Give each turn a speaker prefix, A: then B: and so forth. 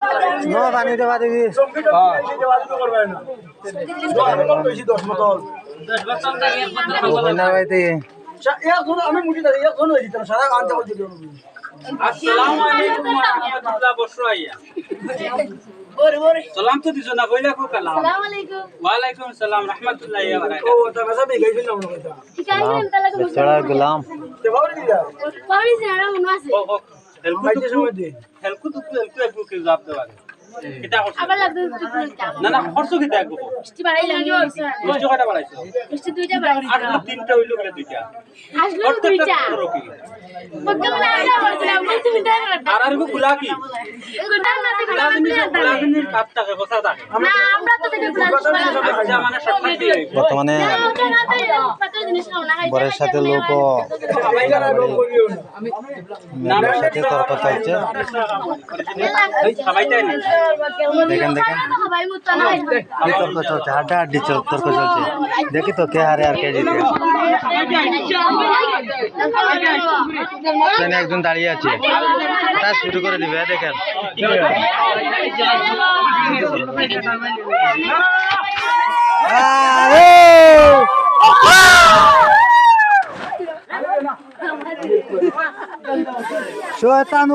A: no পানি দেবা দিবি
B: আমি মুঠি দাঁড়িয়ে এখন হয়ে যেতাম সারা আনতে বলছি
C: আসসালামু আলাইকুম ওয়া রাহমাতুল্লাহ বসরাইয়া সালাম তো দিছো না কইলা কো কালাম আসসালামু আলাইকুম ওয়া আলাইকুম আসসালাম রাহমাতুল্লাহি ওয়া বারাকাতুহু
B: ও তা মেসা বেগাই দিন আমরা কইতা
A: বেচারা গোলাম
B: তে বাবরি দিলা মাইতে সময় দে
C: হেলকু একটু কে জবাব দেওয়া কিতা করছ না না খরচ কিতা একটু মিষ্টি কয়টা বাড়াইছো আর তিনটা হইলো বলে দুইটা আর আর গুলা কি কাট থাকে কথা থাকে
A: বর্তমানে বরের সাথে লোক মেয়ের সাথে তর্ক চলছে দেখেন দেখেন কি তর্ক চলছে হাড্ডি তর্ক চলছে দেখি তো কে হারে আর কে জিতে এখানে একজন দাঁড়িয়ে আছে তা শুরু করে দিবে দেখেন শয়তান